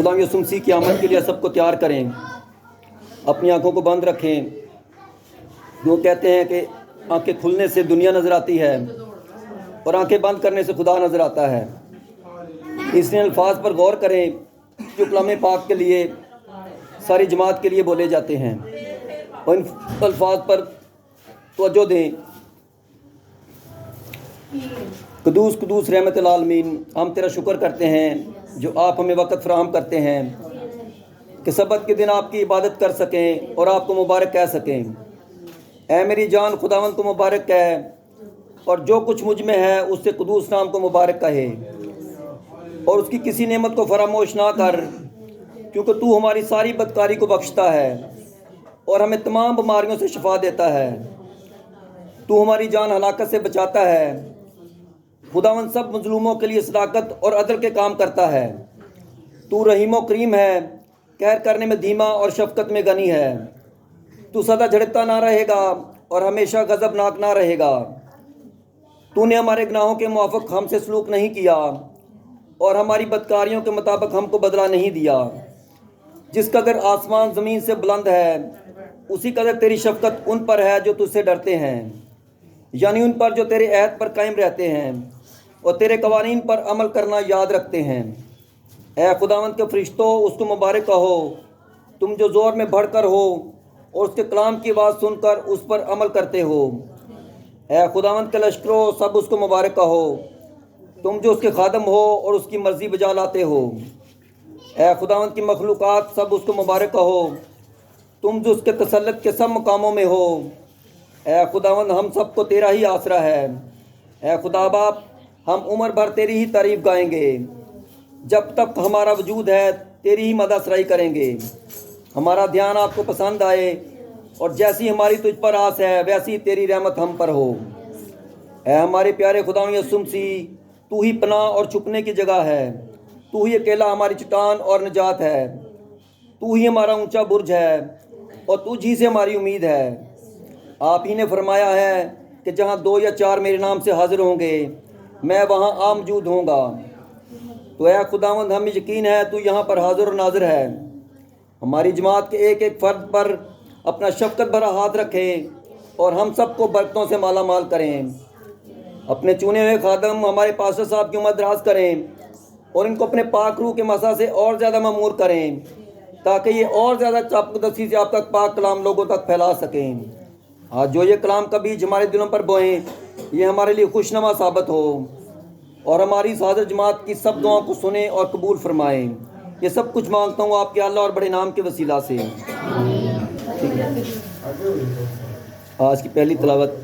खुदा यसुम मसीह की आमद के लिए सबको तैयार करें। अपनी आंखों को बंद रखें। वो कहते हैं कि आंखें खुलने से दुनिया नज़र आती है और आंखें बंद करने से खुदा नज़र आता है। इसलिए अल्फाज पर गौर करें जो कलाम पाक के लिए सारी जमात के लिए बोले जाते हैं और इन अल्फाज पर तवज्जो दें। कुदूस कुदूस रहमतुल आलमीन, हम तेरा शुक्र करते हैं जो आप हमें वक़्त फराहम करते हैं कि सबत के दिन आपकी इबादत कर सकें और आपको मुबारक कह सकें। ऐ मेरी जान खुदावंद को मुबारक कह और जो कुछ मुझ में है उससे कुदूस नाम को मुबारक कहे और उसकी किसी नेमत को फरामोश ना कर, क्योंकि तू हमारी सारी बदकारी को बख्शता है और हमें तमाम बीमारियों से शिफा देता है। तू हमारी जान हलाकत से बचाता है। खुदावंद सब मजलूमों के लिए सदाकत और अदल के काम करता है। तू रहीम व करीम है, कहर करने में धीमा और शफकत में गनी है। तू सदा झड़कता ना रहेगा और हमेशा गजबनाक ना रहेगा। तूने हमारे गुनाहों के मुआफिक हमसे सलूक नहीं किया और हमारी बदकारियों के मुताबिक हमको बदला नहीं दिया। जिस कदर आसमान ज़मीन से बुलंद है उसी कदर तेरी शफकत उन पर है जो तुझसे डरते हैं, यानी उन पर जो तेरे ऐहद पर कायम रहते हैं और तेरे कवानीन पर अमल करना याद रखते हैं। ऐ खुदावंद के फरिश्तों, उसको मुबारक कहो, तुम जो ज़ोर में बढ़कर हो और उसके कलाम की आवाज़ सुनकर उस पर अमल करते हो। ऐ खुदावंद के लश्करों, सब उसको मुबारक कहो, तुम जो उसके खादम हो और उसकी मर्ज़ी बजा लाते हो। ऐ खुदावंद की मखलूक़ात, सब उसको मुबारक कहो, तुम जो उसके तसल्लुत के सब मकामों में हो। ऐ खुदावंद, हम सब को तेरा ही आसरा है। ऐ खुदा बाप, हम उम्र भर तेरी ही तारीफ़ गाएंगे। जब तक हमारा वजूद है तेरी ही मददसराई करेंगे। हमारा ध्यान आपको पसंद आए और जैसी हमारी तुझ पर आस है वैसी तेरी रहमत हम पर हो। ऐ हमारे प्यारे खुदा यसुम मसीह, तू ही पनाह और छुपने की जगह है। तू ही अकेला हमारी चट्टान और निजात है। तू ही हमारा ऊंचा बुर्ज है और तुझ ही से हमारी उम्मीद है। आप ही ने फरमाया है कि जहाँ 2 या 4 मेरे नाम से हाजिर होंगे मैं वहाँ आ मौजूद होऊंगा। तो ऐ खुदावंद, हमें यकीन है तू यहाँ पर हाजिर और नाजिर है। हमारी जमात के एक एक फ़र्द पर अपना शफकत भरा हाथ रखें और हम सबको बरकतों से माला माल करें। अपने चुने हुए खादम हमारे पास्टर साहब की उम्र दराज करें और इनको अपने पाक रूह के मसा से और ज़्यादा ममूर करें ताकि ये और ज़्यादा चापकदस्ती से आप तक पाक कलाम लोगों तक फैला सकें। आज जो ये कलाम का बीज हमारे दिलों पर बोएं, ये हमारे लिए खुशनुमा साबित हो और हमारी इस हाज़िर जमात की सब दुआओं को सुने और कबूल फरमाएं। ये सब कुछ मांगता हूँ आपके अल्लाह और बड़े नाम के वसीला से। आज की पहली तलावत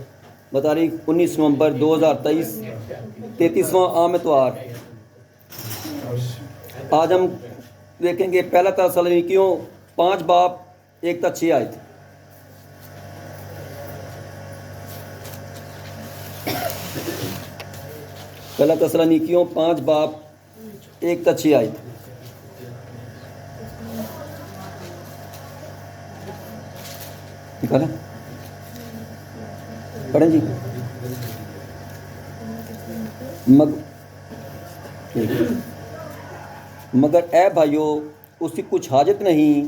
बतारीख 19 नवंबर 2023, 33वां आम इतवार। आज हम देखेंगे पहला तसल्लुनीकियों 5 बाब 1 तक 6 आयत। पहला तसल्लुनीकियों 5 बाब 1 तक 6 आयत। निकाला पढ़ें जी। मगर ए भाइयों, उसकी कुछ हाजत नहीं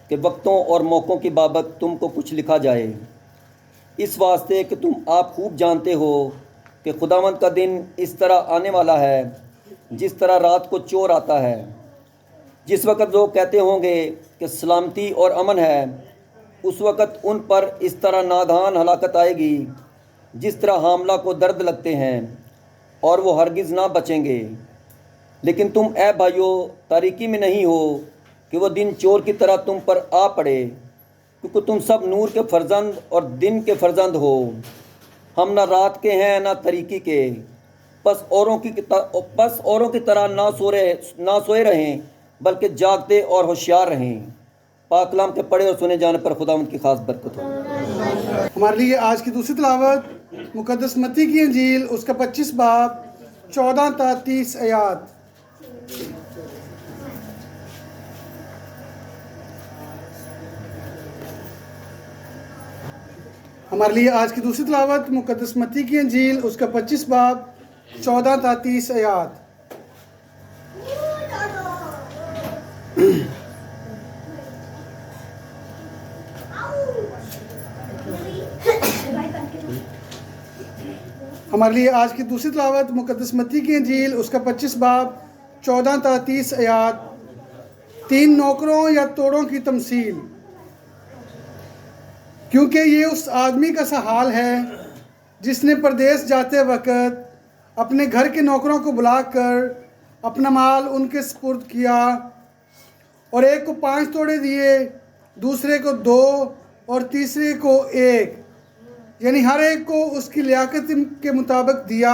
कि वक्तों और मौक़ों की बाबत तुमको कुछ लिखा जाए, इस वास्ते कि तुम आप खूब जानते हो कि खुदावंद का दिन इस तरह आने वाला है जिस तरह रात को चोर आता है। जिस वक़्त लोग कहते होंगे कि सलामती और अमन है, उस वक़्त उन पर इस तरह नादान हलाकत आएगी जिस तरह हामला को दर्द लगते हैं और वो हरगिज़ ना बचेंगे। लेकिन तुम ए भाइयों तारीकी में नहीं हो कि वो दिन चोर की तरह तुम पर आ पड़े, क्योंकि तुम सब नूर के फर्जंद और दिन के फर्जंद हो। हम ना रात के हैं ना तारीकी के। बस औरों की तरह ना सोए रहें, बल्कि जागते और होशियार रहें। पाक कलाम के पढ़े और सुने जाने पर खुदावंद की खास बरकत हो। हमारे लिए आज की दूसरी तिलावत मुकद्दस मत्ती की इंजील उसका 25 बाब 14 ता 30 आयात। हमारे लिए आज की दूसरी तिलावत मुकद्दस मत्ती की इंजील उसका 25 बाब 14 ता 30 आयात। हमारे लिए आज की दूसरी तिलावत मुकद्दस मत्ती की इंजील उसका 25 बाब 14 ता 30 आयात। 3 नौकरों या तोड़ों की तमसील। क्योंकि ये उस आदमी का सा हाल है जिसने परदेश जाते वक्त अपने घर के नौकरों को बुलाकर अपना माल उनके सुपुर्द किया, और एक को 5 तोड़े दिए, दूसरे को 2 और तीसरे को 1, यानी हर एक को उसकी लियाकत के मुताबिक दिया,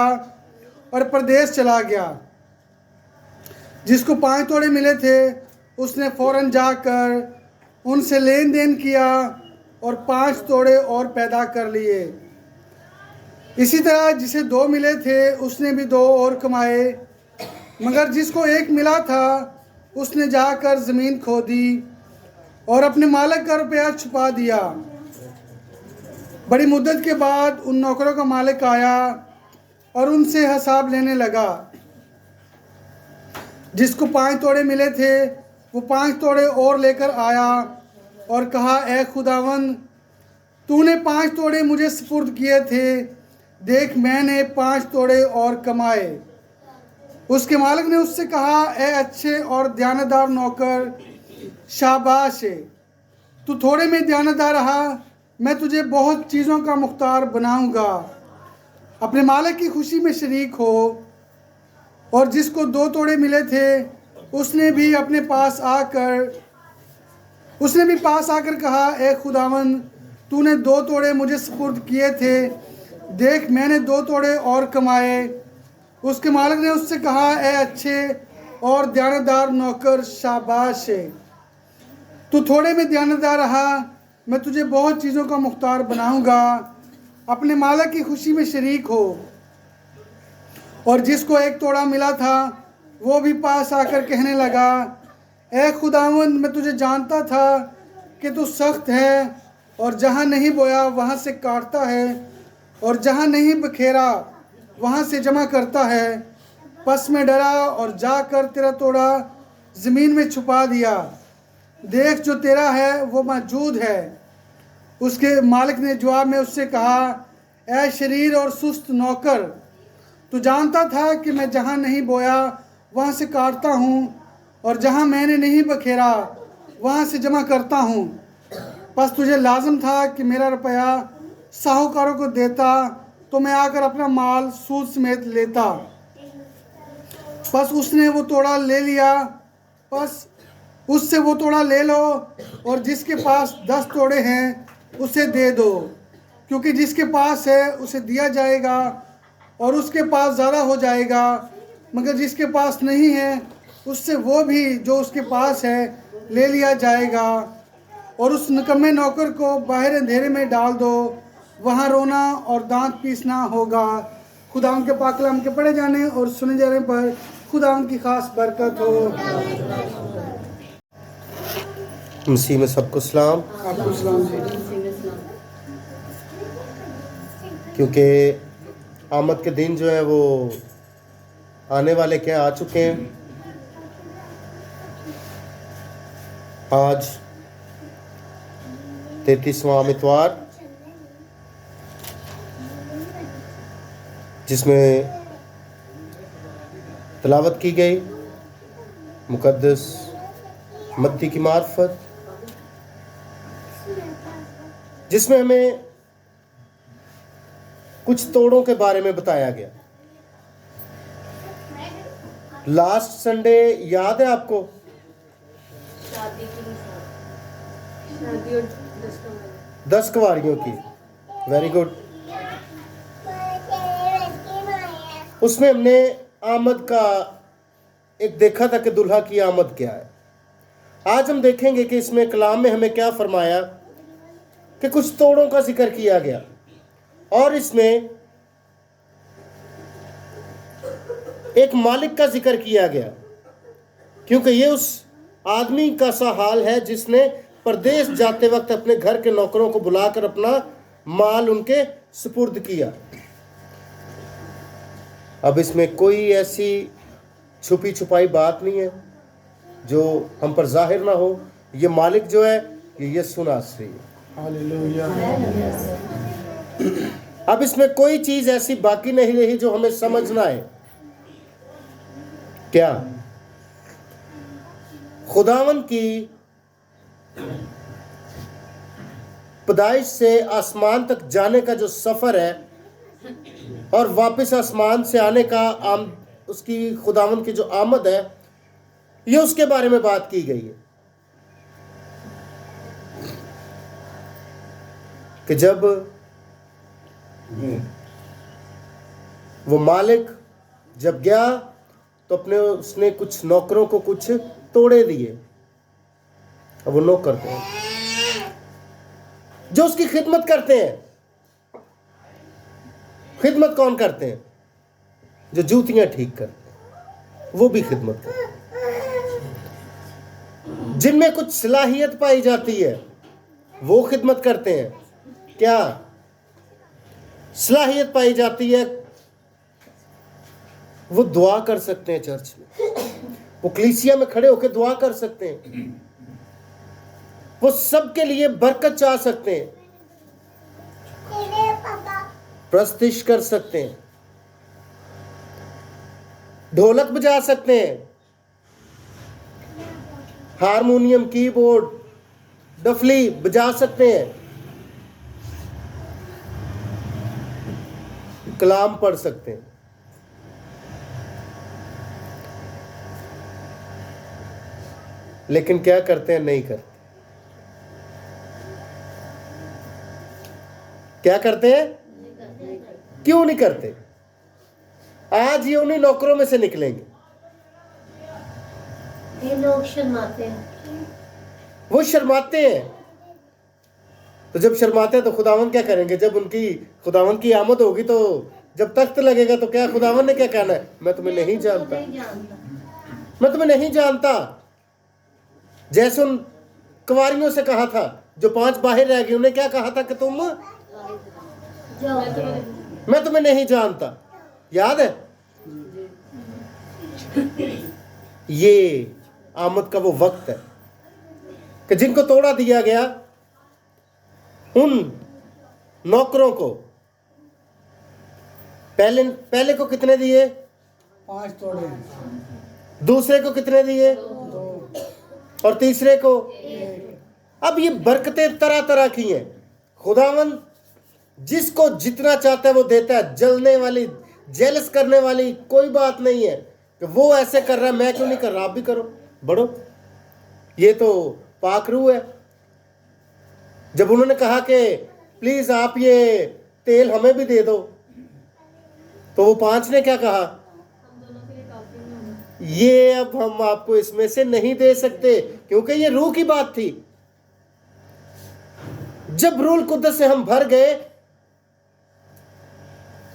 और परदेश चला गया। जिसको 5 तोड़े मिले थे उसने फ़ौरन जाकर उनसे लेन देन किया और 5 तोड़े और पैदा कर लिए। इसी तरह जिसे 2 मिले थे उसने भी 2 और कमाए। मगर जिसको 1 मिला था उसने जाकर ज़मीन खोदी और अपने मालिक का रुपया छुपा दिया। बड़ी मुद्दत के बाद उन नौकरों का मालिक आया और उनसे हिसाब लेने लगा। जिसको 5 तोड़े मिले थे वो 5 तोड़े और लेकर आया और कहा, ए खुदावन, तूने 5 तोड़े मुझे सुपुर्द किए थे, देख मैंने 5 तोड़े और कमाए। उसके मालिक ने उससे कहा, ए अच्छे और दयानतदार नौकर, शाबाश है, तू थोड़े में दयानतदार रहा, मैं तुझे बहुत चीज़ों का मुख्तार बनाऊंगा। अपने मालिक की खुशी में शरीक हो। और जिसको 2 तोड़े मिले थे उसने भी पास आकर कहा, ए खुदावन, तूने 2 तोड़े मुझे सुपुर्द किए थे, देख मैंने 2 तोड़े और कमाए। उसके मालिक ने उससे कहा, ए अच्छे और दयानतदार नौकर, शाबाश है, तू थोड़े में दयानतदार रहा, मैं तुझे बहुत चीज़ों का मुख्तार बनाऊंगा। अपने मालिक की खुशी में शरीक हो। और जिसको 1 तोड़ा मिला था वो भी पास आकर कहने लगा, ए खुदावंद, मैं तुझे जानता था कि तू सख्त है और जहाँ नहीं बोया वहाँ से काटता है और जहाँ नहीं बखेरा वहाँ से जमा करता है। बस मैं डरा और जाकर तेरा तोड़ा ज़मीन में छुपा दिया। देख, जो तेरा है वो मौजूद है। उसके मालिक ने जवाब में उससे कहा, ए शरीर और सुस्त नौकर, तू जानता था कि मैं जहाँ नहीं बोया वहाँ से काटता हूँ और जहाँ मैंने नहीं बखेरा वहाँ से जमा करता हूँ। बस तुझे लाजम था कि मेरा रुपया साहूकारों को देता तो मैं आकर अपना माल सूद समेत लेता। बस उसने वो तोड़ा ले लिया। बस उससे वो तोड़ा ले लो और जिसके पास 10 तोड़े हैं उसे दे दो, क्योंकि जिसके पास है उसे दिया जाएगा और उसके पास ज़्यादा हो जाएगा, मगर जिसके पास नहीं है उससे वो भी जो उसके पास है ले लिया जाएगा। और उस निकम्मे नौकर को बाहर अंधेरे में डाल दो, वहाँ रोना और दांत पीसना होगा। खुदावंद के पाक कलाम के पढ़े जाने और सुने जाने पर खुदावंद की खास बरकत हो। मसीह में सबको सलाम। आपको सलाम जी। क्योंकि आमद के दिन जो है वो आने वाले क्या आ चुके हैं। आज 33वां इतवार, जिसमें तिलावत की गई मुकद्दस मत्ती की मार्फत, जिसमें हमें कुछ तोड़ों के बारे में बताया गया। लास्ट संडे याद है आपको? 10 कवारियों की। Very good. उसमें हमने आमद का एक देखा था कि दुल्हा की आमद क्या है। आज हम देखेंगे कि इसमें कलाम में हमें क्या फरमाया कि कुछ तोड़ों का जिक्र किया गया और इसमें एक मालिक का जिक्र किया गया, क्योंकि ये उस आदमी का सा हाल है जिसने परदेश जाते वक्त अपने घर के नौकरों को बुलाकर अपना माल उनके सुपुर्द किया। अब इसमें कोई ऐसी छुपी छुपाई बात नहीं है। जो हम पर जाहिर ना हो। ये मालिक जो है ये यीशु नासरी है। हालेलुया। अब इसमें कोई चीज ऐसी बाकी नहीं रही जो हमें समझना है। क्या खुदावन की पैदाइश से आसमान तक जाने का जो सफर है और वापस आसमान से आने का उसकी खुदावन की जो आमद है, ये उसके बारे में बात की गई है कि जब वो मालिक जब गया तो उसने कुछ नौकरों को कुछ तोड़े दिए। अब वो नौकर थे जो उसकी खिदमत करते हैं। खिदमत कौन करते हैं? जो जूतियां ठीक करते हैं, वो भी खिदमत करते हैं। जिनमें कुछ सलाहियत पाई जाती है वो खिदमत करते हैं। क्या सलाहियत पाई जाती है? वो दुआ कर सकते हैं चर्च में, वो कलीसिया में खड़े होकर दुआ कर सकते हैं, वो सबके लिए बरकत चाह सकते हैं, प्रस्तिश कर सकते हैं, ढोलक बजा सकते हैं, हारमोनियम, कीबोर्ड, डफली बजा सकते हैं, कलाम पढ़ सकते हैं। लेकिन क्या करते हैं? नहीं करते। क्या करते हैं? क्यों नहीं करते? आज ये उन्हीं नौकरों में से निकलेंगे। ये लोग शर्माते हैं। वो शर्माते हैं। तो जब शर्माते हैं तो खुदावन क्या करेंगे? जब उनकी खुदावन की आमद होगी तो जब तख्त लगेगा तो क्या खुदावन ने क्या कहना है? मैं तुम्हें नहीं जानता, मैं तुम्हें नहीं जानता। जैसे उन कुंवारियों से कहा था जो 5 बाहर रह गई, उन्हें क्या कहा था कि तुम मैं तुम्हें नहीं जानता। याद है? ये आमद का वो वक्त है कि जिनको तोड़ा दिया गया उन नौकरों को पहले को कितने दिए? 5 तोड़े। दूसरे को कितने दिए? 2। और तीसरे को 1। अब ये बरकतें तरह तरह की हैं। खुदावन जिसको जितना चाहता है वो देता है। जलने वाली, जेलस करने वाली कोई बात नहीं है कि वो ऐसे कर रहा है मैं क्यों नहीं कर रहा, आप भी करो, बढ़ो। ये तो पाक रूह है। जब उन्होंने कहा कि प्लीज आप ये तेल हमें भी दे दो, तो वो 5 ने क्या कहा? ये अब हम आपको इसमें से नहीं दे सकते, क्योंकि ये रूह की बात थी। जब रूह कुद्दस से हम भर गए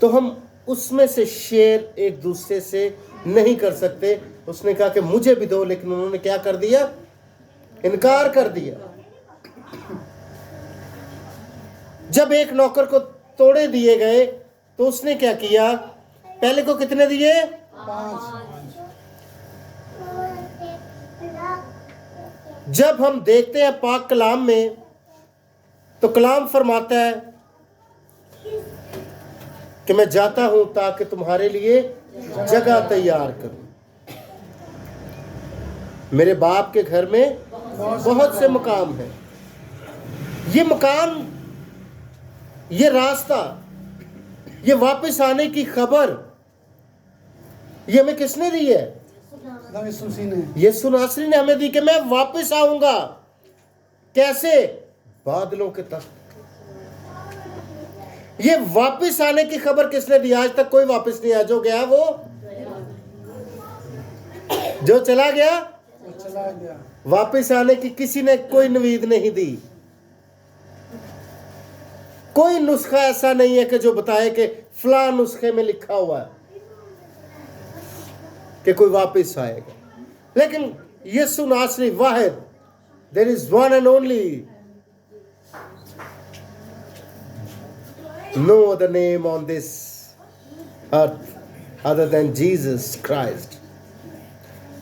तो हम उसमें से शेयर एक दूसरे से नहीं कर सकते। उसने कहा कि मुझे भी दो, लेकिन उन्होंने क्या कर दिया? इनकार कर दिया। जब एक नौकर को तोड़े दिए गए तो उसने क्या किया? पहले को कितने दिए? 5। जब हम देखते हैं पाक कलाम में तो कलाम फरमाता है कि मैं जाता हूं ताकि तुम्हारे लिए जगह तैयार करूं। मेरे बाप के घर में बहुत से मकाम हैं। ये मकाम, ये रास्ता, ये वापस आने की खबर, ये हमें किसने दी है? यीशु नासरी ने हमें दी कि मैं वापस आऊंगा। कैसे? बादलों के तख्त। ये वापस आने की खबर किसने दी? आज तक कोई वापस नहीं आया। जो गया वो, जो चला गया वापस आने की किसी ने कोई नवीद नहीं दी। कोई नुस्खा ऐसा नहीं है कि जो बताए कि फलां नुस्खे में लिखा हुआ है कि कोई वापस आएगा। लेकिन यीशु नासरी वाहिद, there is one and only, no other name on this earth other than Jesus Christ.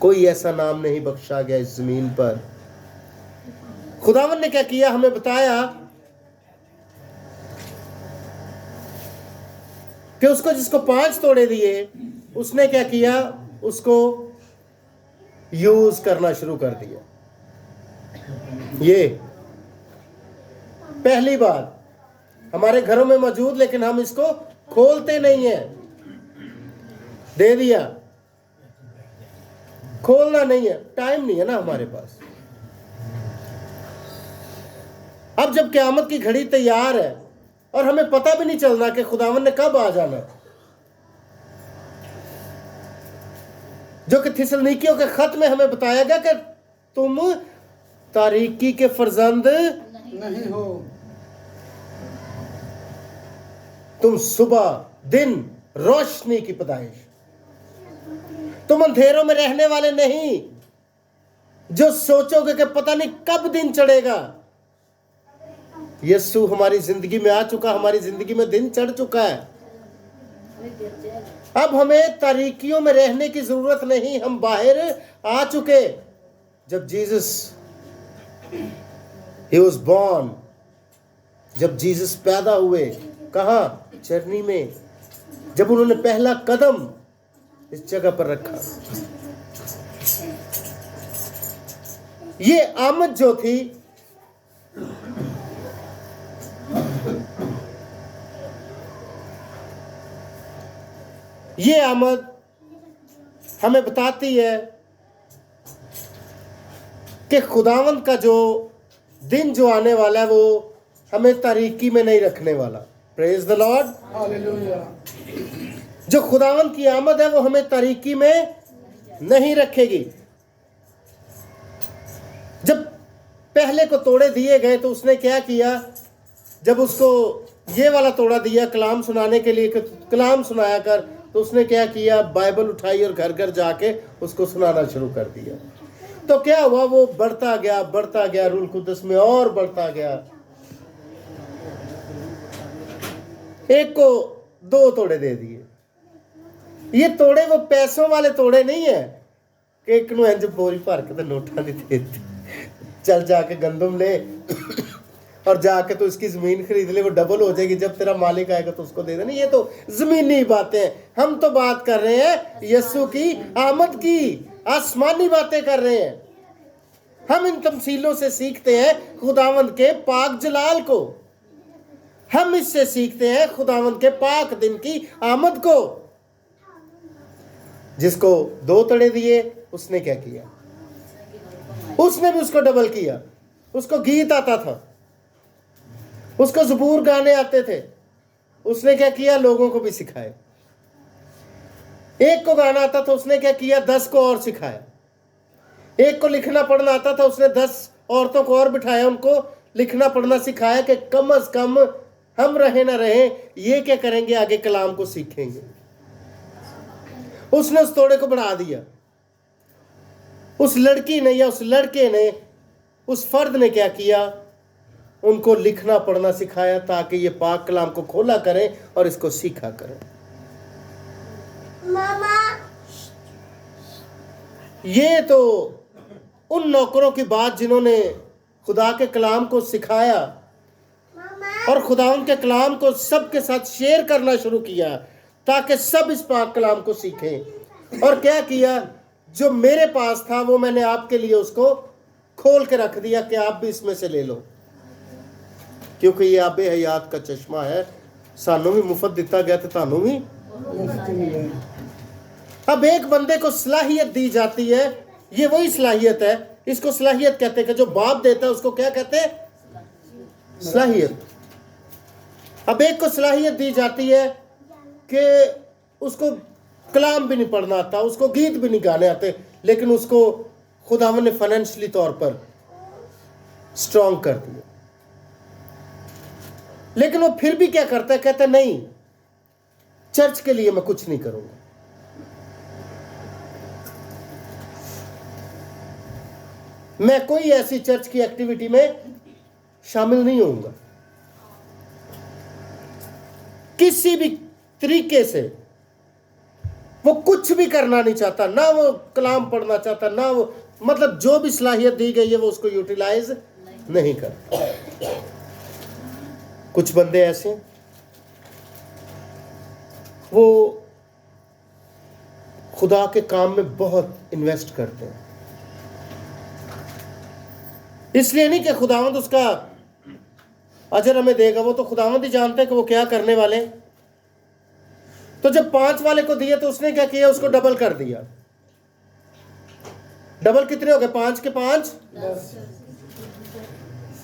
कोई ऐसा नाम नहीं बख्शा गया इस जमीन पर। खुदावन ने क्या किया, हमें बताया कि उसको जिसको 5 तोड़े दिए, उसने क्या किया, उसको यूज करना शुरू कर दिया। ये पहली बार हमारे घरों में मौजूद, लेकिन हम इसको खोलते नहीं है। दे दिया, खोलना नहीं है, टाइम नहीं है ना हमारे पास। अब जब क़यामत की घड़ी तैयार है और हमें पता भी नहीं चलना कि खुदावन ने कब आ जाना, जो कि थिस्सलुनीकियों के खत में हमें बताया गया कि तुम तारीकी के फर्जंद नहीं हो, तुम सुबह दिन रोशनी की पैदाइश, तुम अंधेरों में रहने वाले नहीं जो सोचोगे कि पता नहीं कब दिन चढ़ेगा। यीशु हमारी जिंदगी में आ चुका, हमारी जिंदगी में दिन चढ़ चुका है। अब हमें तारीकियों में रहने की जरूरत नहीं, हम बाहर आ चुके। जब जीसस ही वाज बॉर्न, जब जीसस पैदा हुए, कहाँ? चरनी में। जब उन्होंने पहला कदम इस जगह पर रखा, ये आमद जो थी, ये आमद हमें बताती है कि खुदावंद का जो दिन जो आने वाला है वो हमें तारीकी में नहीं रखने वाला। Praise the Lord, hallelujah. जो खुदावंद की आमद है वो हमें तारीकी में नहीं रखेगी। जब पहले को तोड़े दिए गए तो उसने क्या किया, जब उसको ये वाला तोड़ा दिया कलाम सुनाने के लिए, कलाम सुनाया कर, तो उसने क्या किया, बाइबल उठाई और घर घर जाके उसको सुनाना शुरू कर दिया। तो क्या हुआ, वो बढ़ता गया रूल कुदस में और बढ़ता गया। एक को 2 तोड़े दे दिए। ये तोड़े वो पैसों वाले तोड़े नहीं है कि एक नू इंज बोरी भर के तो नोटा नहीं देते, चल जाके गंदम ले और जाके तो इसकी जमीन खरीद ले, वो डबल हो जाएगी, जब तेरा मालिक आएगा तो उसको दे देना। ये तो जमीनी बातें हैं। हम तो बात कर रहे हैं यीशु की आमद की, आसमानी बातें कर रहे हैं। हम इन तमसीलों से सीखते हैं खुदावंद के पाक जलाल को, हम इससे सीखते हैं खुदावंद के पाक दिन की आमद को। जिसको 2 तड़े दिए उसने क्या किया, उसने भी उसको डबल किया। उसको गीत आता था, उसको ज़बूर गाने आते थे, उसने क्या किया, लोगों को भी सिखाए। एक को गाना आता था, उसने क्या किया, 10 को और सिखाया। एक को लिखना पढ़ना आता था, उसने 10 औरतों को और बिठाया, उनको लिखना पढ़ना सिखाया कि कम अज कम हम रहे ना रहे, ये क्या करेंगे, आगे कलाम को सीखेंगे। उसने उस तोड़े को बढ़ा दिया। उस लड़की ने या उस लड़के ने, उस फर्द ने क्या किया, उनको लिखना पढ़ना सिखाया ताकि ये पाक कलाम को खोला करें और इसको सीखा करें। मामा ये तो उन नौकरों की बात जिन्होंने खुदा के कलाम को सिखाया और खुदा उनके कलाम को सबके साथ शेयर करना शुरू किया ताकि सब इस पाक कलाम को सीखें। और क्या किया, जो मेरे पास था वो मैंने आपके लिए उसको खोल के रख दिया कि आप भी इसमें से ले लो, क्योंकि ये आबे हयात का चश्मा है। सानू भी मुफ्त दिता गया तो तानू भी। अब एक बंदे को सलाहियत दी जाती है, ये वही सलाहियत है, इसको सलाहियत कहते हैं कि जो बाप देता है उसको क्या कहते हैं, सलाहियत। अब एक को सलाहियत दी जाती है कि उसको कलाम भी नहीं पढ़ना आता, उसको गीत भी नहीं गाने आते, लेकिन उसको खुदावन ने फाइनेंशियली तौर पर स्ट्रॉन्ग कर दिया। लेकिन वो फिर भी क्या करता है, कहता है नहीं, चर्च के लिए मैं कुछ नहीं करूंगा। मैं कोई ऐसी चर्च की एक्टिविटी में शामिल नहीं होऊंगा। किसी भी तरीके से वो कुछ भी करना नहीं चाहता, ना वो कलाम पढ़ना चाहता, ना वो मतलब जो भी सलाहियत दी गई है वो उसको यूटिलाइज नहीं करता। कुछ बंदे ऐसे हैं, वो खुदा के काम में बहुत इन्वेस्ट करते हैं, इसलिए नहीं कि खुदावंद उसका अजर हमें देगा, वो तो खुदावंद ही जानते हैं कि वो क्या करने वाले हैं। तो जब 5 वाले को दिए तो उसने क्या किया, उसको डबल कर दिया। डबल कितने हो गए? 5 के 5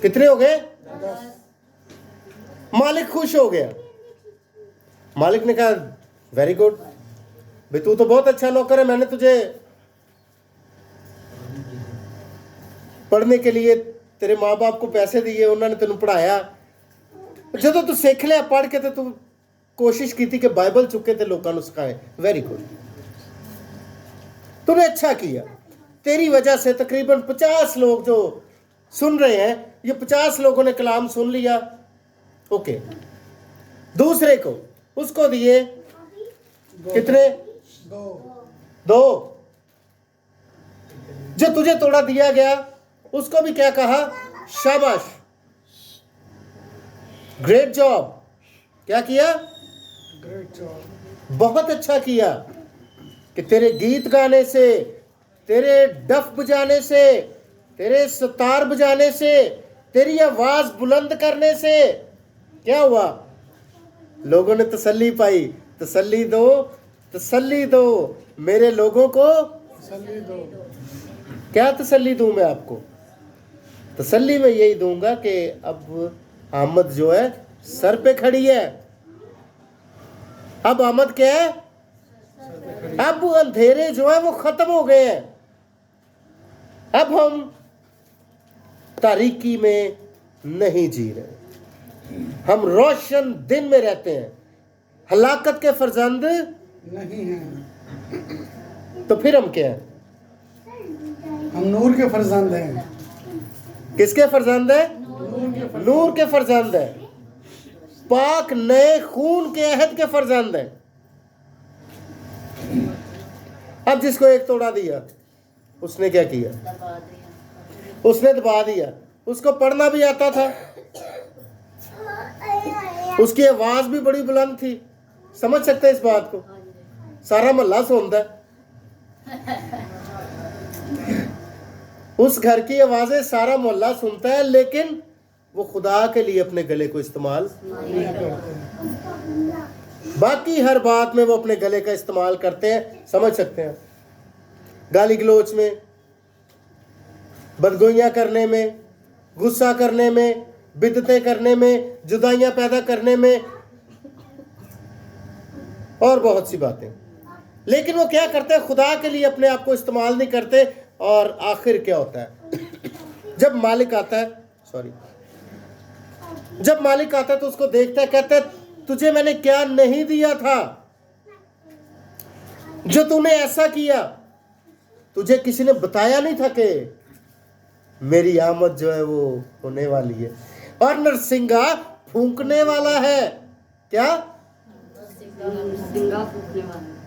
कितने हो गए? मालिक खुश हो गया। मालिक ने कहा वेरी गुड भाई, तू तो बहुत अच्छा नौकर है, मैंने तुझे पढ़ने के लिए तेरे माँ बाप को पैसे दिए, उन्होंने तेन पढ़ाया, जो तू सीख लिया पढ़ के, तो तू कोशिश की थी कि बाइबल चुके थे लोगों को सिखाए, वेरी गुड, तूने अच्छा किया। तेरी वजह से तकरीबन 50 लोग जो सुन रहे हैं, ये 50 लोगों ने कलाम सुन लिया, ओके। दूसरे को उसको दिए कितने? 2। जो तुझे थोड़ा दिया गया उसको भी क्या कहा? शाबाश, ग्रेट जॉब। क्या किया? ग्रेट जॉब, बहुत अच्छा किया कि तेरे गीत गाने से, तेरे डफ बजाने से, तेरे सितार बजाने से, तेरी आवाज बुलंद करने से क्या हुआ? लोगों ने तसल्ली पाई। तसल्ली दो, तसल्ली दो मेरे लोगों को, तसल्ली दो। क्या तसल्ली दूं मैं आपको? तसल्ली मैं यही दूंगा कि अब आमद जो है सर पे खड़ी है। अब आमद क्या है? अब अंधेरे जो है वो खत्म हो गए हैं। अब हम तारीकी में नहीं जी रहे, हम रोशन दिन में रहते हैं। हलाकत के फर्जंद नहीं है, तो फिर हम क्या हैं? हम नूर के फर्जंद हैं। किसके फर्जंद है? नूर के फर्जंद है, पाक नए खून के अहद के फर्जंद है। अब जिसको एक तोड़ा दिया उसने क्या किया? उसने दबा दिया। उसको पढ़ना भी आता था, उसकी आवाज भी बड़ी बुलंद थी। समझ सकते हैं इस बात को? सारा मोहल्ला सुनता है, उस घर की आवाजें सारा मोहल्ला सुनता है, लेकिन वो खुदा के लिए अपने गले को इस्तेमाल नहीं करते। बाकी हर बात में वो अपने गले का इस्तेमाल करते हैं। समझ सकते हैं? गाली गलोच में, बदगोइयां करने में, गुस्सा करने में, बिदतें करने में, जुदाइयां पैदा करने में और बहुत सी बातें। लेकिन वो क्या करते हैं? खुदा के लिए अपने आप को इस्तेमाल नहीं करते। और आखिर क्या होता है? जब मालिक आता है, जब मालिक आता है तो उसको देखता है, कहता है तुझे मैंने क्या नहीं दिया था जो तूने ऐसा किया? तुझे किसी ने बताया नहीं था कि मेरी आमद जो है वो होने वाली है और नरसिंगा फूंकने वाला है। क्या?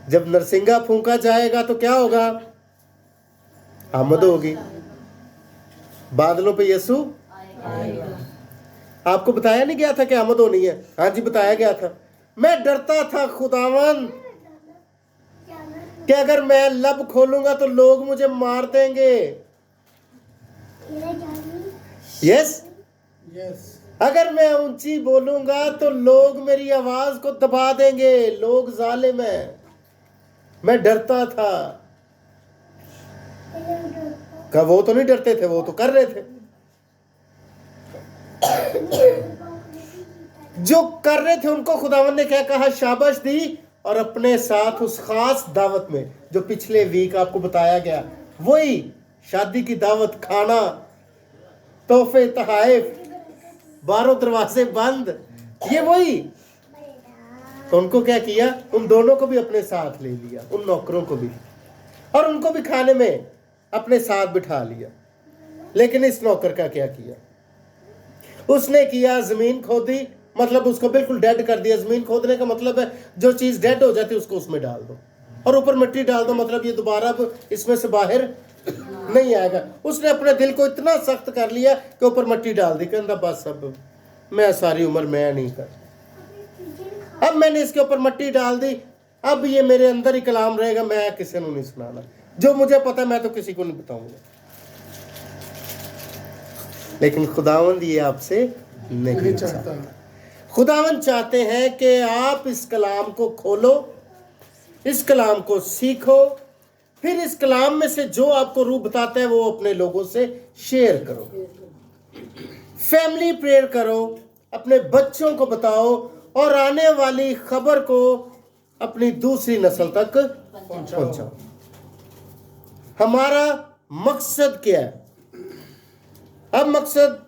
जब नरसिंगा फूंका जाएगा तो क्या होगा? आमद होगी। बादलों पे यीशु आपको बताया नहीं गया था कि आमद होनी है? हाँ जी, बताया गया था। मैं डरता था खुदावन कि अगर मैं लब खोलूंगा तो लोग मुझे मार देंगे। यस, अगर मैं ऊंची बोलूंगा तो लोग मेरी आवाज को दबा देंगे, लोग जालिम हैं। मैं डरता था। का वो तो नहीं डरते थे, वो तो कर रहे थे। जो कर रहे थे उनको खुदावंद ने क्या कहा? शाबाश दी। और अपने साथ उस खास दावत में जो पिछले वीक आपको बताया गया, वही शादी की दावत, खाना, तोहफे, तहाइफ, 12 दरवाजे बंद, ये वही। तो उनको क्या किया? उन दोनों को भी अपने साथ ले लिया, उन नौकरों को भी, और उनको भी खाने में अपने साथ बिठा लिया। लेकिन इस नौकर का क्या किया? उसने किया जमीन खोदी, मतलब उसको बिल्कुल डेड कर दिया। जमीन खोदने का मतलब है जो चीज डेड हो जाती है उसको उसमें डाल दो। और ऊपर मिट्टी डाल दो, मतलब ये दोबारा अब इसमें से बाहर नहीं आएगा। उसने अपने दिल को इतना सख्त कर लिया कि ऊपर मिट्टी डाल दी, कहता बस अब मैं सारी उम्र मैं नहीं कर, अब मैंने इसके ऊपर मिट्टी डाल दी, अब ये मेरे अंदर ही कलाम रहेगा, मैं किसी को नहीं सुनाना, जो मुझे पता है मैं तो किसी को नहीं बताऊंगा। लेकिन खुदावंद ये आपसे नहीं चाहता। खुदावंद चाहते हैं कि आप इस कलाम को खोलो, इस कलाम को सीखो, फिर इस कलाम में से जो आपको रूह बताता है वो अपने लोगों से शेयर करो, फैमिली प्रेयर करो, अपने बच्चों को बताओ और आने वाली खबर को अपनी दूसरी नस्ल तक पहुंचाओ। हमारा मकसद क्या है? अब मकसद,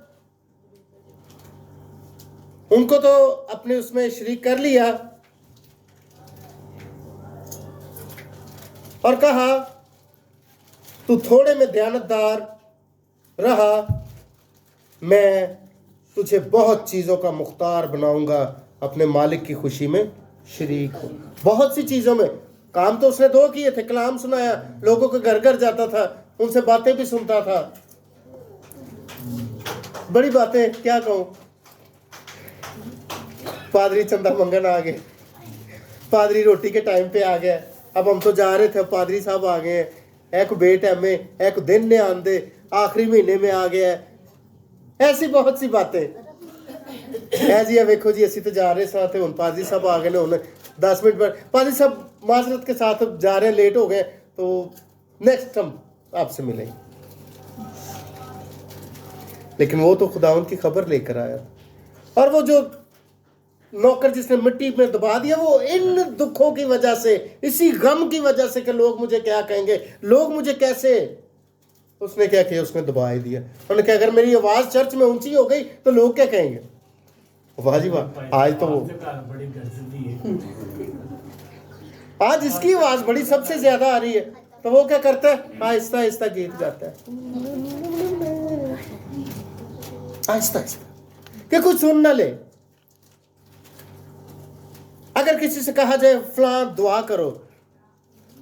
उनको तो अपने उसमें शरीक कर लिया और कहा तू थोड़े में दयानतदार रहा, मैं तुझे बहुत चीज़ों का मुख्तार बनाऊंगा, अपने मालिक की खुशी में शरीक हो। बहुत सी चीज़ों में काम तो उसने 2 किए थे, कलाम सुनाया, लोगों के घर घर जाता था, उनसे बातें भी सुनता था, बड़ी बातें क्या कहूं। पादरी चंदा मंगन आ गए, पादरी रोटी के टाइम पे आ गया, अब हम तो जा रहे थे, पादरी साहब आ गए हैं, एक बेट है में एक दिन ने आंदे, आखिरी महीने में आ गया है, ऐसी बहुत सी बातें है जी। वेखो जी असी तो जा रहे साथ, हुण पादरी साहब आ गए ने, हुण 10 मिनट पर पादरी साहब माजरत के साथ जा रहे हैं, लेट हो गए, तो नेक्स्ट हम आपसे मिलेंगे। लेकिन वो तो खुदावंद की खबर लेकर आया, और वो जो नौकर जिसने मिट्टी में दबा दिया, वो इन दुखों की वजह से, इसी गम की वजह से कि लोग मुझे क्या कहेंगे, लोग मुझे कैसे, उसने क्या किया, उसने दबा ही दिया। उन्होंने कहा अगर मेरी आवाज चर्च में ऊंची हो गई तो लोग क्या कहेंगे। वाह जी वाह, आज तो आज इसकी आवाज बड़ी सबसे ज्यादा आ रही है, तो वो क्या करता है, आहिस्ता आहिस्ता गीत गाता है, आहिस्ता आहिस्ता, कि कुछ सुन ना ले। अगर किसी से कहा जाए फलां दुआ करो,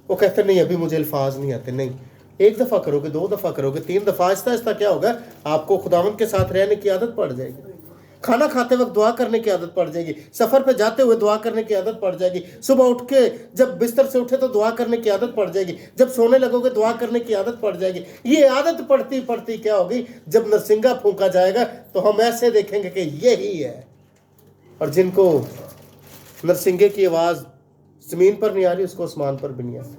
वो कहते नहीं अभी मुझे अल्फाज नहीं आते। नहीं, 1 दफा करोगे, 2 दफा करोगे, 3 दफा, आहिस्ता आहिस्ता क्या होगा, आपको खुदावंद के साथ रहने की आदत पड़ जाएगी। खाना खाते वक्त दुआ करने की आदत पड़ जाएगी, सफर पे जाते हुए दुआ करने की आदत पड़ जाएगी, सुबह उठ के जब बिस्तर से उठे तो दुआ करने की आदत पड़ जाएगी, जब सोने लगोगे दुआ करने की आदत पड़ जाएगी। ये आदत पड़ती पड़ती क्या होगी, जब नरसिंगा फूंका जाएगा तो हम ऐसे देखेंगे कि यही है। और जिनको नरसिंगे की आवाज जमीन पर नहीं आ रही, उसको आसमान पर भी नहीं आती,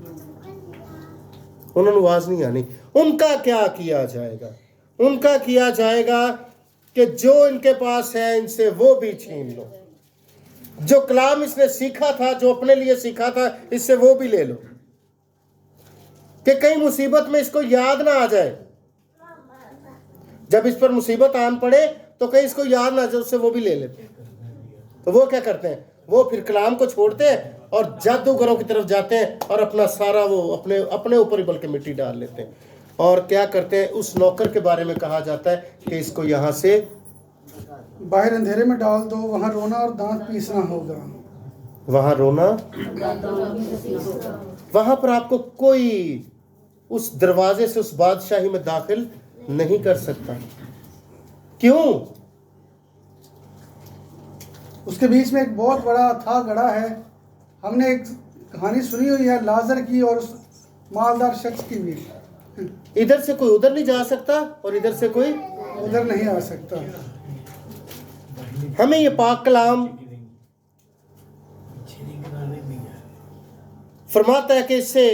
उन्होंने आवाज नहीं आनी, उनका क्या किया जाएगा, उनका किया जाएगा कि जो इनके पास है इनसे वो भी छीन लो, जो कलाम इसने सीखा था, जो अपने लिए सीखा था, इससे वो भी ले लो, कि कहीं मुसीबत में इसको याद ना आ जाए, जब इस पर मुसीबत आन पड़े तो कहीं इसको याद ना आ जाए, उससे वो भी ले लेते। तो वो क्या करते हैं, वो फिर कलाम को छोड़ते हैं और जादूगरों की तरफ जाते हैं और अपना सारा वो अपने ऊपर ही बल्कि मिट्टी डाल लेते हैं। और क्या करते हैं, उस नौकर के बारे में कहा जाता है कि इसको यहाँ से बाहर अंधेरे में डाल दो, वहाँ रोना और दांत पीसना होगा। वहाँ रोना, वहाँ पर आपको कोई उस दरवाजे से उस बादशाही में दाखिल नहीं कर सकता। क्यों? उसके बीच में एक बहुत बड़ा अथाह गड़ा है। हमने एक कहानी सुनी हुई है लाजर की और उस मालदार शख्स की भी। इधर से कोई उधर नहीं जा सकता और इधर से कोई उधर नहीं आ सकता। हमें ये पाक कलाम फरमाता है कि इससे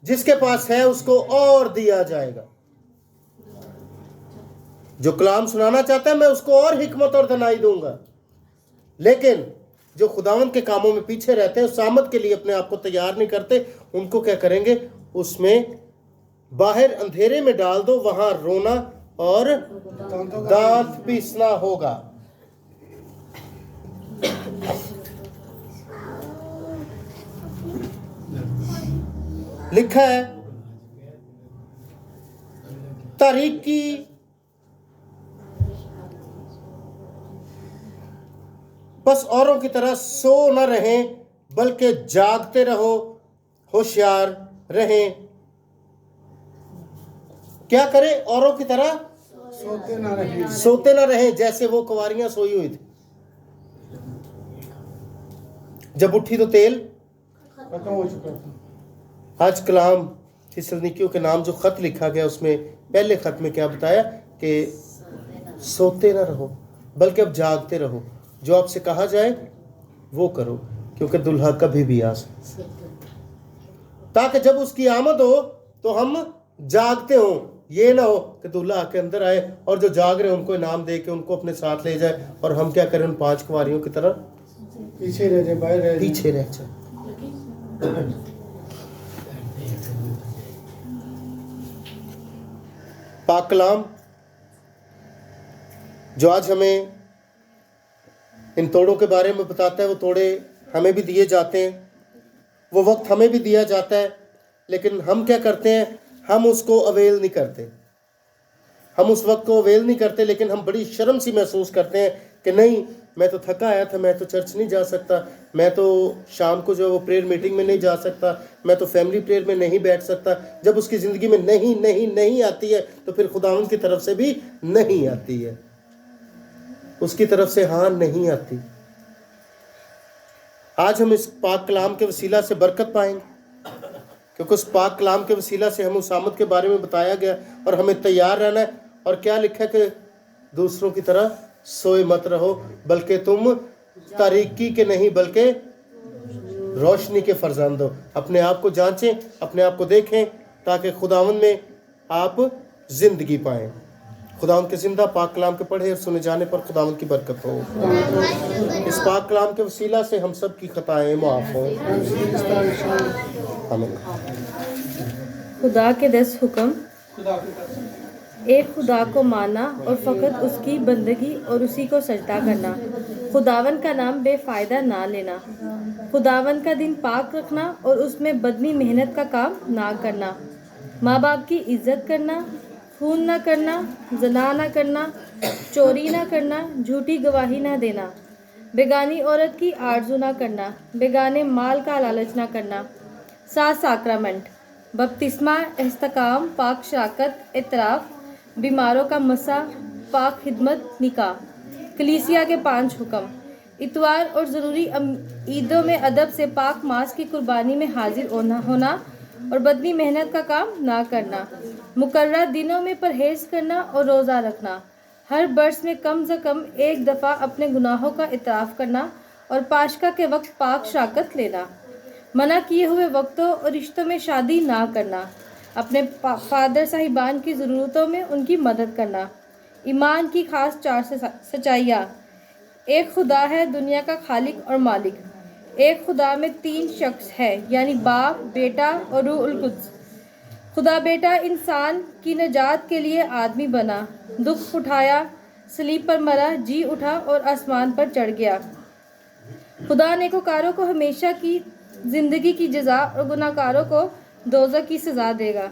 जिसके पास है उसको और दिया जाएगा। जो कलाम सुनाना चाहता है मैं उसको और हिकमत और दनाई दूंगा। लेकिन जो खुदावंद के कामों में पीछे रहते हैं, उस आमद के लिए अपने आप को तैयार नहीं करते, उनको क्या करेंगे, उसमें बाहर अंधेरे में डाल दो, वहां रोना और दांत पीसना होगा। लिखा है तारीख की बस औरों की तरह सो न रहें बल्कि जागते रहो होशियार रहें। क्या करें? औरों की तरह सोते ना रहें जैसे वो कुंवारियां सोई हुई थी। जब उठी तो तेल खत्म हो चुका था। आज कलाम थिस्सलुनीकियों के नाम जो खत लिखा गया उसमें पहले खत में क्या बताया कि सोते ना रहो बल्कि अब जागते रहो। जो आपसे कहा जाए वो करो, क्योंकि दुल्हा कभी भी आ सकता, ताकि जब उसकी आमद हो तो हम जागते हो। ये ना हो कि दूल्हा आके अंदर आए और जो जाग रहे हैं उनको इनाम दे के उनको अपने साथ ले जाए और हम क्या करें, उन 5 कुंवारियों की तरह पीछे रह जाए, बाहर रह जाए। पीछे रह जाए। पाक कलाम जो आज हमें इन तोड़ों के बारे में बताता है, वो तोड़े हमें भी दिए जाते हैं, वो वक्त हमें भी दिया जाता है, लेकिन हम क्या करते हैं? हम उसको अवेल नहीं करते। हम उस वक्त को अवेल नहीं करते, लेकिन हम बड़ी शर्म सी महसूस करते हैं कि नहीं, मैं तो थका आया था, मैं तो चर्च नहीं जा सकता, मैं तो शाम को जो है वो प्रेयर मीटिंग में नहीं जा सकता, मैं तो फैमिली प्रेयर में नहीं बैठ सकता। जब उसकी ज़िंदगी में नहीं नहीं नहीं आती है तो फिर खुदावंद की तरफ से भी नहीं आती है, उसकी तरफ से हाँ नहीं आती। आज हम इस पाक कलाम के वसीला से बरकत पाएंगे, क्योंकि उस पाक कलाम के वसीला से हमें उस आमद के बारे में बताया गया और हमें तैयार रहना है। और क्या लिखा है कि दूसरों की तरह सोए मत रहो, बल्कि तुम तारीकी के नहीं बल्कि रोशनी के फर्जंद हो। अपने आप को जांचें, अपने आप को देखें, ताकि खुदावंद में आप जिंदगी पाएं। खुदावंद के जिंदा पाक कलाम के पढ़े और सुने जाने पर खुदावंद की बरकत हो। इस पाक कलाम के वसीला से हम सब की खताएं माफ हों। आमीन। खुदा के 10 हुक्म। एक खुदा को मानना और फ़कत उसकी बंदगी और उसी को सजदा करना। खुदावन का नाम बेफ़ायदा ना लेना। खुदावन का दिन पाक रखना और उसमें बदनी मेहनत का काम ना करना। माँ बाप की इज्जत करना, खून ना करना, ज़ना ना करना, चोरी ना करना, झूठी गवाही ना देना, बेगानी औरत की आरज़ू ना करना, बेगाने माल का लालच ना करना। 7 साक्रामेंट: बपतिस्मा, इस्तिकाम, पाक शराकत, इतराफ़, बीमारों का मसा, पाक खिदमत, निकाह। कलीसिया के 5 हुक्म: इतवार और ज़रूरी ईदों में अदब से पाक मांस की कुर्बानी में हाजिर होना और बदनी मेहनत का काम ना करना। मुकर्रर दिनों में परहेज़ करना और रोज़ा रखना। हर बरस में कम से कम 1 दफ़ा अपने गुनाहों का इतराफ़ करना और पाशका के वक्त पाक शराकत लेना। मना किए हुए वक्तों और रिश्तों में शादी ना करना। अपने फादर साहिबान की ज़रूरतों में उनकी मदद करना। ईमान की खास 4 सच्चाइयाँ: एक खुदा है, दुनिया का खालिक और मालिक। एक खुदा में 3 शख्स है, यानी बाप, बेटा और रूह उल कुद्स। खुदा बेटा इंसान की नजात के लिए आदमी बना, दुख उठाया, सलीब पर मरा, जी उठा और आसमान पर चढ़ गया। खुदा नेकोकारों को हमेशा की ज़िंदगी की जज़ा और गुनाहगारों को दोज़ख की सज़ा देगा।